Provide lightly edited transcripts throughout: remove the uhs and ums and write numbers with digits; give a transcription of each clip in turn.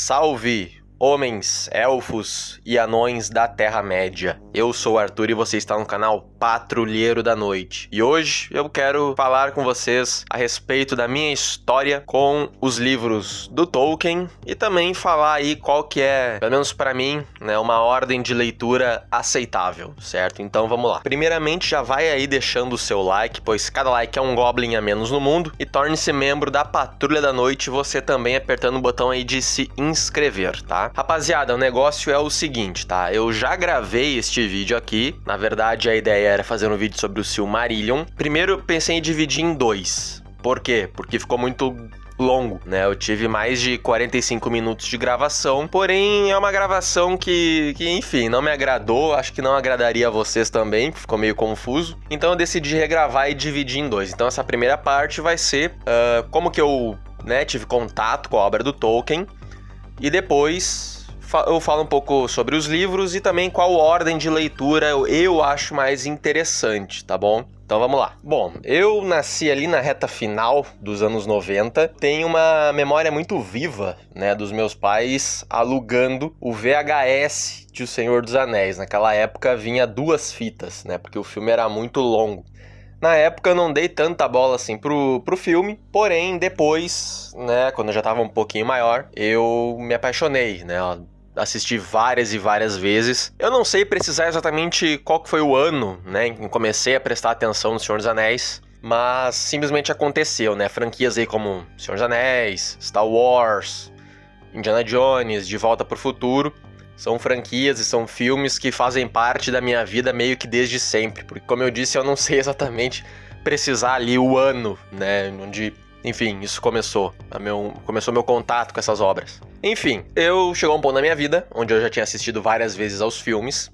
Salve, homens, elfos e anões da Terra-média. Eu sou o Arthur e você está no canal Patrulheiro da Noite. E hoje eu quero falar com vocês a respeito da minha história com os livros do Tolkien e também falar aí qual que é, pelo menos para mim, né, uma ordem de leitura aceitável, certo? Então vamos lá. Primeiramente, já vai aí deixando o seu like, pois cada like é um goblin a menos no mundo, e torne-se membro da Patrulha da Noite, você também apertando o botão aí de se inscrever, tá? Rapaziada, o negócio é o seguinte, tá? Eu já gravei este vídeo aqui, na verdade a ideia era fazer um vídeo sobre o Silmarillion. Primeiro eu pensei em dividir em dois. Por quê? Porque ficou muito longo, né? Eu tive mais de 45 minutos de gravação, porém é uma gravação que enfim, não me agradou, acho que não agradaria a vocês também, ficou meio confuso. Então eu decidi regravar e dividir em dois. Então essa primeira parte vai ser como que eu, né, tive contato com a obra do Tolkien, e depois eu falo um pouco sobre os livros e também qual ordem de leitura eu acho mais interessante, tá bom? Então vamos lá. Bom, eu nasci ali na reta final dos anos 90, tenho uma memória muito viva, né, dos meus pais alugando o VHS de O Senhor dos Anéis. Naquela época vinha 2 fitas, né, porque o filme era muito longo. Na época eu não dei tanta bola assim pro filme, porém depois, né, quando eu já tava um pouquinho maior, eu me apaixonei, né, assisti várias e várias vezes. Eu não sei precisar exatamente qual que foi o ano, né, em que comecei a prestar atenção no Senhor dos Anéis, mas simplesmente aconteceu, né, franquias aí como Senhor dos Anéis, Star Wars, Indiana Jones, De Volta pro Futuro, são franquias e são filmes que fazem parte da minha vida meio que desde sempre. Porque, como eu disse, eu não sei exatamente precisar ali o ano, né, onde, enfim, isso começou. Começou meu contato com essas obras. Enfim, chegou um ponto na minha vida, onde eu já tinha assistido várias vezes aos filmes.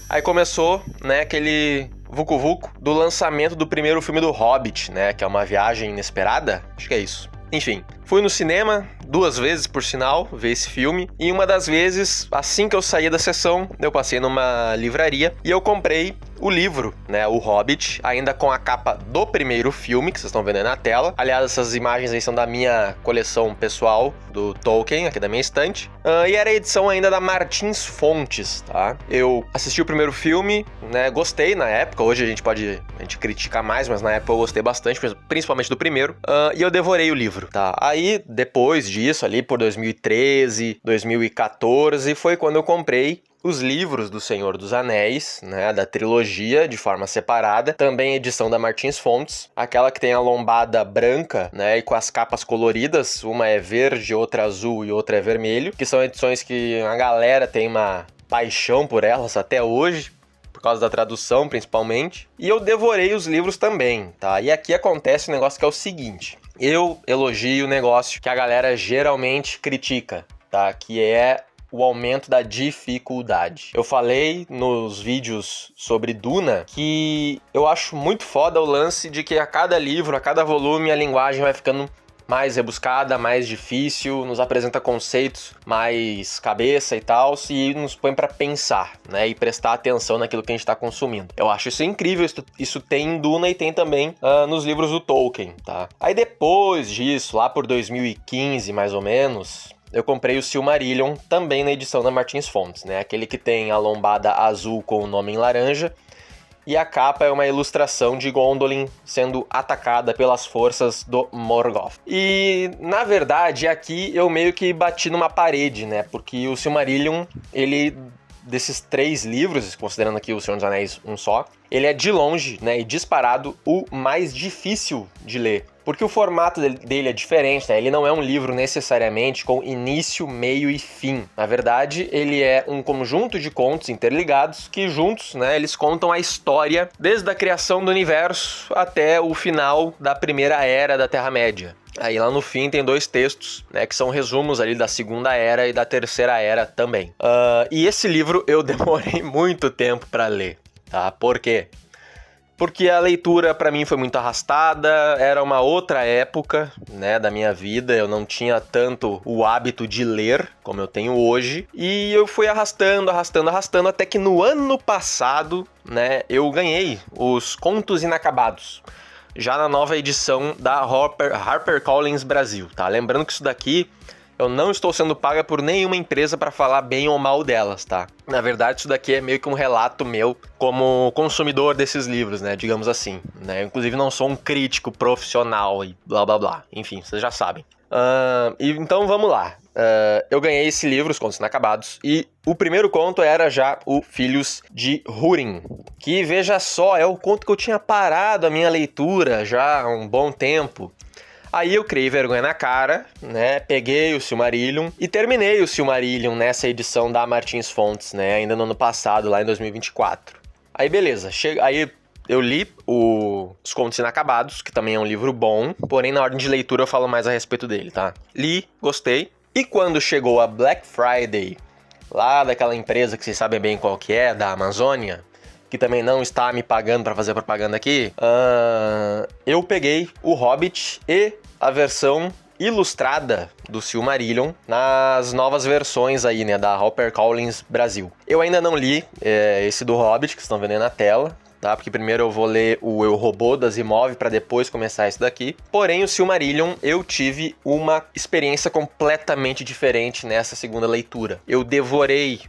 Aí começou, né, aquele vucu-vucu do lançamento do primeiro filme do Hobbit, né, que é Uma Viagem Inesperada. Acho que é isso. Enfim, fui no cinema 2 vezes, por sinal, ver esse filme. E uma das vezes, assim que eu saí da sessão, eu passei numa livraria e eu comprei o livro, né, o Hobbit, ainda com a capa do primeiro filme, que vocês estão vendo aí na tela. Aliás, essas imagens aí são da minha coleção pessoal do Tolkien, aqui da minha estante. E era a edição ainda da Martins Fontes, tá? Eu assisti o primeiro filme, né, gostei na época. Hoje a gente criticar mais, mas na época eu gostei bastante, principalmente do primeiro. E eu devorei o livro, tá? Aí, depois disso, ali por 2013, 2014, foi quando eu comprei os livros do Senhor dos Anéis, né, da trilogia, de forma separada, também edição da Martins Fontes, aquela que tem a lombada branca, né, e com as capas coloridas, uma é verde, outra azul e outra é vermelho, que são edições que a galera tem uma paixão por elas até hoje, por causa da tradução, principalmente, e eu devorei os livros também, tá? E aqui acontece um negócio que é o seguinte: eu elogio o negócio que a galera geralmente critica, tá? Que é o aumento da dificuldade. Eu falei nos vídeos sobre Duna que eu acho muito foda o lance de que a cada livro, a cada volume, a linguagem vai ficando mais rebuscada, mais difícil, nos apresenta conceitos mais cabeça e tal, e nos põe pra pensar, né, e prestar atenção naquilo que a gente tá consumindo. Eu acho isso incrível, isso tem em Duna e tem também nos livros do Tolkien, tá? Aí depois disso, lá por 2015 mais ou menos, eu comprei o Silmarillion, também na edição da Martins Fontes, né? Aquele que tem a lombada azul com o nome em laranja, e a capa é uma ilustração de Gondolin sendo atacada pelas forças do Morgoth. E, na verdade, aqui eu meio que bati numa parede, né? Porque o Silmarillion, desses 3 livros, considerando aqui o Senhor dos Anéis um só, ele é de longe, né, e disparado, o mais difícil de ler. Porque o formato dele é diferente, né? Ele não é um livro necessariamente com início, meio e fim. Na verdade, ele é um conjunto de contos interligados que juntos, né, eles contam a história desde a criação do universo até o final da primeira era da Terra-média. Aí lá no fim tem 2 textos, né, que são resumos ali da Segunda Era e da Terceira Era também. E esse livro eu demorei muito tempo para ler, tá? Por quê? Porque a leitura para mim foi muito arrastada, era uma outra época, né, da minha vida, eu não tinha tanto o hábito de ler como eu tenho hoje, e eu fui arrastando, até que no ano passado, né, eu ganhei os Contos Inacabados, já na nova edição da HarperCollins Brasil, tá? Lembrando que isso daqui Eu não estou sendo paga por nenhuma empresa para falar bem ou mal delas, tá? Na verdade, isso daqui é meio que um relato meu como consumidor desses livros, né? Digamos assim, né? Eu, inclusive, não sou um crítico profissional e blá blá blá. Enfim, vocês já sabem. Então vamos lá. Eu ganhei esse livro, Os Contos Inacabados, e o primeiro conto era já o Filhos de Húrin, que, veja só, é o conto que eu tinha parado a minha leitura já há um bom tempo. Aí eu criei vergonha na cara, né, peguei o Silmarillion e terminei o Silmarillion nessa edição da Martins Fontes, né, ainda no ano passado, lá em 2024. Aí beleza, aí eu li Os Contos Inacabados, que também é um livro bom, porém na ordem de leitura eu falo mais a respeito dele, tá? Li, gostei, e quando chegou a Black Friday, lá daquela empresa que vocês sabem bem qual que é, da Amazônia, que também não está me pagando para fazer propaganda aqui, eu peguei o Hobbit e a versão ilustrada do Silmarillion nas novas versões aí, né, da HarperCollins Brasil. Eu ainda não li esse do Hobbit, que vocês estão vendo aí na tela, tá? Porque primeiro eu vou ler o Eu, Robô, da Asimov, para depois começar esse daqui. Porém, o Silmarillion, eu tive uma experiência completamente diferente nessa segunda leitura. Eu devorei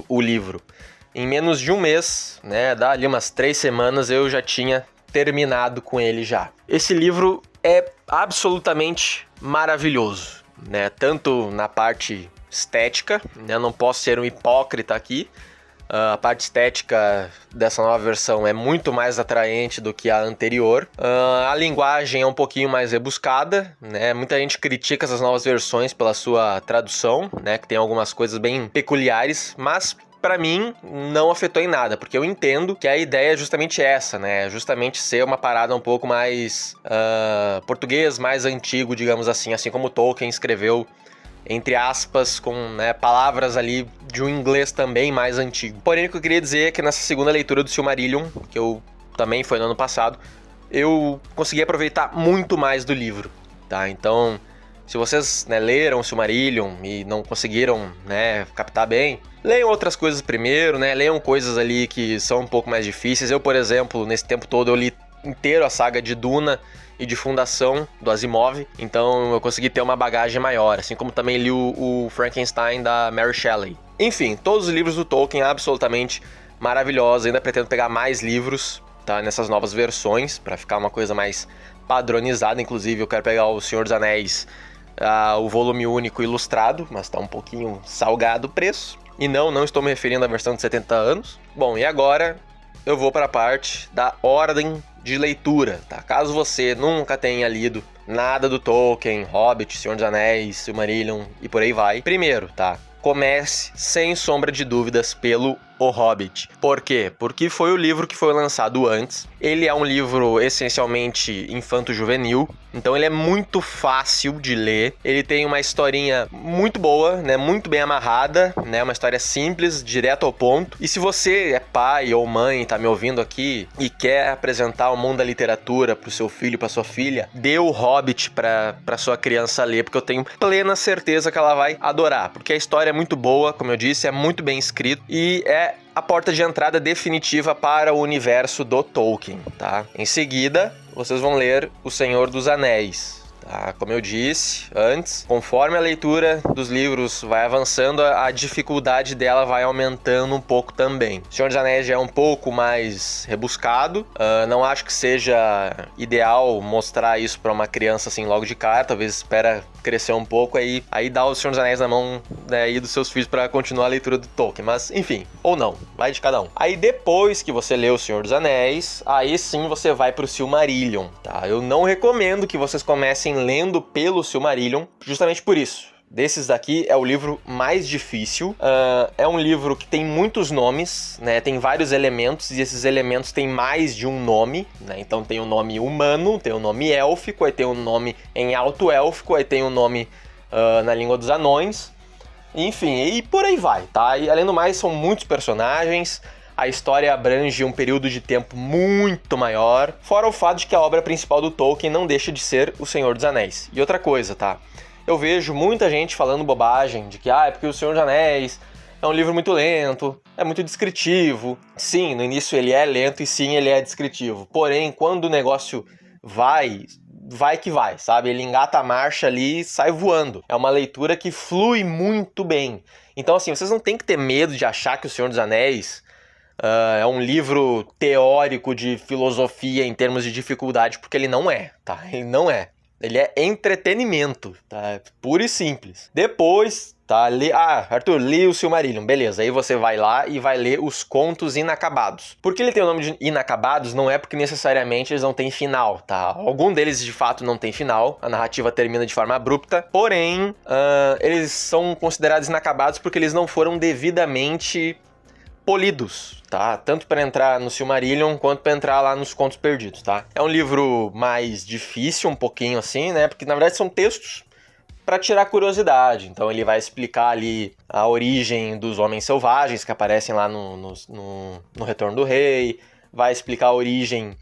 o livro. Em menos de um mês, né, dá ali umas 3 semanas, eu já tinha terminado com ele já. Esse livro é absolutamente maravilhoso, né, tanto na parte estética, né, eu não posso ser um hipócrita aqui, a parte estética dessa nova versão é muito mais atraente do que a anterior. A linguagem é um pouquinho mais rebuscada, né, muita gente critica essas novas versões pela sua tradução, né, que tem algumas coisas bem peculiares, mas pra mim, não afetou em nada, porque eu entendo que a ideia é justamente essa, né? Justamente ser uma parada um pouco mais português, mais antigo, digamos assim como Tolkien escreveu, entre aspas, com, né, palavras ali de um inglês também mais antigo. Porém, o que eu queria dizer é que nessa segunda leitura do Silmarillion, que eu também foi no ano passado, eu consegui aproveitar muito mais do livro, tá? Então, se vocês, né, leram o Silmarillion e não conseguiram, né, captar bem, leiam outras coisas primeiro, né? Leiam coisas ali que são um pouco mais difíceis. Eu, por exemplo, nesse tempo todo eu li inteiro a saga de Duna e de Fundação do Asimov, então eu consegui ter uma bagagem maior, assim como também li o Frankenstein da Mary Shelley. Enfim, todos os livros do Tolkien absolutamente maravilhosos. Ainda pretendo pegar mais livros, tá, nessas novas versões, para ficar uma coisa mais padronizada. Inclusive eu quero pegar o Senhor dos Anéis, o volume único ilustrado, mas tá um pouquinho salgado o preço. E não estou me referindo à versão de 70 anos. Bom, e agora eu vou para a parte da ordem de leitura, tá? Caso você nunca tenha lido nada do Tolkien, Hobbit, Senhor dos Anéis, Silmarillion e por aí vai. Primeiro, tá? Comece, sem sombra de dúvidas, pelo O Hobbit. Por quê? Porque foi o livro que foi lançado antes. Ele é um livro essencialmente infanto-juvenil, então ele é muito fácil de ler. Ele tem uma historinha muito boa, né, muito bem amarrada, né, uma história simples, direto ao ponto. E se você é pai ou mãe, tá me ouvindo aqui e quer apresentar o mundo da literatura pro seu filho, pra sua filha, dê o Hobbit pra sua criança ler, porque eu tenho plena certeza que ela vai adorar, porque a história é muito boa, como eu disse, é muito bem escrito e é a porta de entrada definitiva para o universo do Tolkien, tá? Em seguida, vocês vão ler O Senhor dos Anéis, tá? Como eu disse antes, conforme a leitura dos livros vai avançando, a dificuldade dela vai aumentando um pouco também. O Senhor dos Anéis já é um pouco mais rebuscado, não acho que seja ideal mostrar isso para uma criança assim logo de cara, talvez espera crescer um pouco, aí dá o Senhor dos Anéis na mão, né, aí dos seus filhos para continuar a leitura do Tolkien, mas enfim, ou não, vai de cada um. Aí depois que você lê o Senhor dos Anéis, aí sim você vai pro Silmarillion, tá? Eu não recomendo que vocês comecem lendo pelo Silmarillion, justamente por isso. Desses daqui é o livro mais difícil, é um livro que tem muitos nomes, né? Tem vários elementos e esses elementos têm mais de um nome, né? Então tem o nome humano, tem o nome élfico, aí tem o nome em alto élfico, aí tem o nome na língua dos anões, enfim, e por aí vai, tá? E além do mais são muitos personagens, a história abrange um período de tempo muito maior, fora o fato de que a obra principal do Tolkien não deixa de ser O Senhor dos Anéis. E outra coisa, tá? Eu vejo muita gente falando bobagem de que é porque O Senhor dos Anéis é um livro muito lento, é muito descritivo. Sim, no início ele é lento e sim, ele é descritivo. Porém, quando o negócio vai vai que vai, sabe? Ele engata a marcha ali e sai voando. É uma leitura que flui muito bem. Então, assim, vocês não tem que ter medo de achar que O Senhor dos Anéis é um livro teórico de filosofia em termos de dificuldade, porque ele não é, tá? Ele não é. Ele é entretenimento, tá? Puro e simples. Depois, tá? Arthur, li o Silmarillion. Beleza, aí você vai lá e vai ler os Contos Inacabados. Por que ele tem o nome de Inacabados? Não é porque necessariamente eles não têm final, tá? Algum deles, de fato, não tem final. A narrativa termina de forma abrupta. Porém, eles são considerados inacabados porque eles não foram devidamente polidos, tá? Tanto para entrar no Silmarillion quanto para entrar lá nos Contos Perdidos, tá? É um livro mais difícil, um pouquinho assim, né? Porque na verdade são textos para tirar curiosidade. Então ele vai explicar ali a origem dos homens selvagens que aparecem lá no Retorno do Rei, vai explicar a origem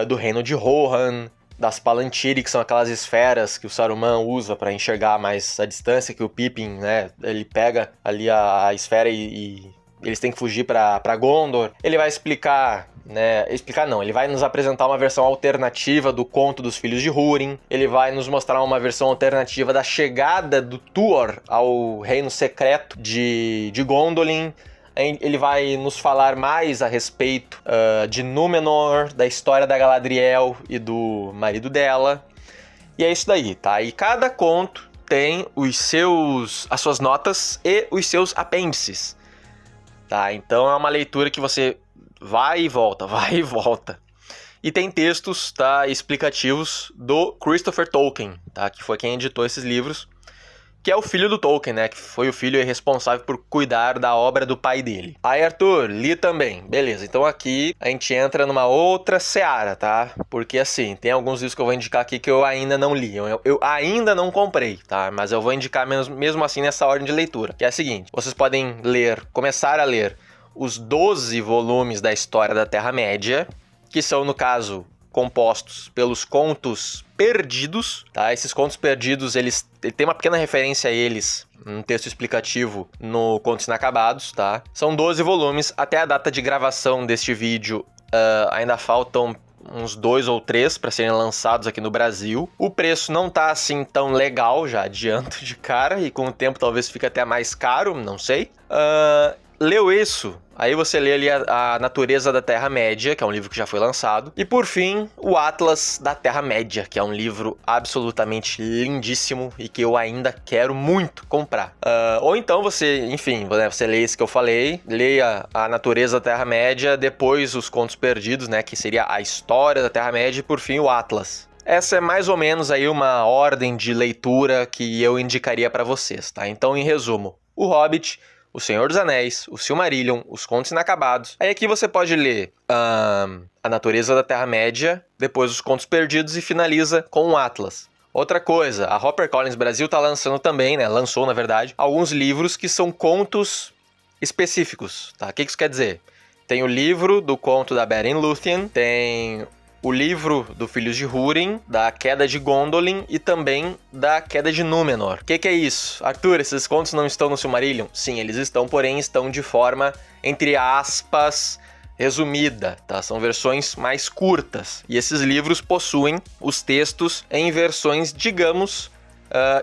do reino de Rohan, das Palantiri, que são aquelas esferas que o Saruman usa para enxergar mais a distância, que o Pippin, né? Ele pega ali a esfera e eles têm que fugir para Gondor. Ele vai explicar, né? Explicar não, ele vai nos apresentar uma versão alternativa do conto dos filhos de Húrin. Ele vai nos mostrar uma versão alternativa da chegada do Tuor ao reino secreto de Gondolin. Ele vai nos falar mais a respeito de Númenor, da história da Galadriel e do marido dela. E é isso daí, tá? E cada conto tem as suas notas e os seus apêndices. Tá, então é uma leitura que você vai e volta. E tem textos, tá, explicativos do Christopher Tolkien, tá, que foi quem editou esses livros, que é o filho do Tolkien, né, que foi o filho responsável por cuidar da obra do pai dele. Aí, Arthur, li também. Beleza, então aqui a gente entra numa outra seara, tá? Porque assim, tem alguns livros que eu vou indicar aqui que eu ainda não li, eu ainda não comprei, tá? Mas eu vou indicar mesmo assim nessa ordem de leitura, que é a seguinte: vocês podem começar a ler os 12 volumes da história da Terra-média, que são, no caso, compostos pelos Contos Perdidos, tá? Esses Contos Perdidos, ele tem uma pequena referência a eles, um texto explicativo no Contos Inacabados, tá? São 12 volumes, até a data de gravação deste vídeo ainda faltam uns 2 ou 3 para serem lançados aqui no Brasil. O preço não tá assim tão legal, já adianto de cara, e com o tempo talvez fique até mais caro, não sei. Leu isso, aí você lê ali a Natureza da Terra-média, que é um livro que já foi lançado. E por fim, o Atlas da Terra-média, que é um livro absolutamente lindíssimo e que eu ainda quero muito comprar. Ou então você, enfim, você lê esse que eu falei, leia a Natureza da Terra-média, depois os Contos Perdidos, né, que seria a história da Terra-média, e por fim o Atlas. Essa é mais ou menos aí uma ordem de leitura que eu indicaria para vocês, tá? Então, em resumo, O Hobbit, O Senhor dos Anéis, O Silmarillion, Os Contos Inacabados. Aí aqui você pode ler A Natureza da Terra-média, depois Os Contos Perdidos e finaliza com o Atlas. Outra coisa, a HarperCollins Brasil tá lançando também, né? Lançou, na verdade, alguns livros que são contos específicos, tá? O que isso quer dizer? Tem o livro do conto da Beren Luthien, tem o livro do Filhos de Húrin, da Queda de Gondolin e também da Queda de Númenor. O que é isso? Arthur, esses contos não estão no Silmarillion? Sim, eles estão, porém estão de forma, entre aspas, resumida, tá? São versões mais curtas. E esses livros possuem os textos em versões, digamos,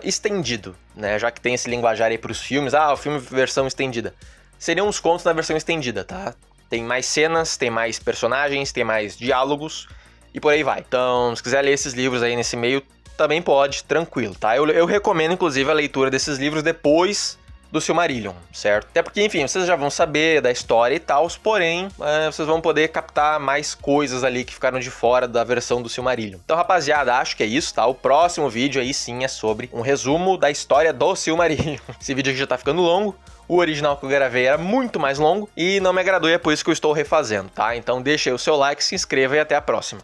estendido, né? Já que tem esse linguajar aí para os filmes. O filme versão estendida. Seriam os contos na versão estendida, tá? Tem mais cenas, tem mais personagens, tem mais diálogos e por aí vai. Então, se quiser ler esses livros aí nesse meio, também pode, tranquilo, tá? Eu recomendo, inclusive, a leitura desses livros depois do Silmarillion, certo? Até porque, enfim, vocês já vão saber da história e tal, porém, vocês vão poder captar mais coisas ali que ficaram de fora da versão do Silmarillion. Então, rapaziada, acho que é isso, tá? O próximo vídeo aí sim é sobre um resumo da história do Silmarillion. Esse vídeo aqui já tá ficando longo. O original que eu gravei era muito mais longo e não me agradou e é por isso que eu estou refazendo, tá? Então deixa aí o seu like, se inscreva e até a próxima.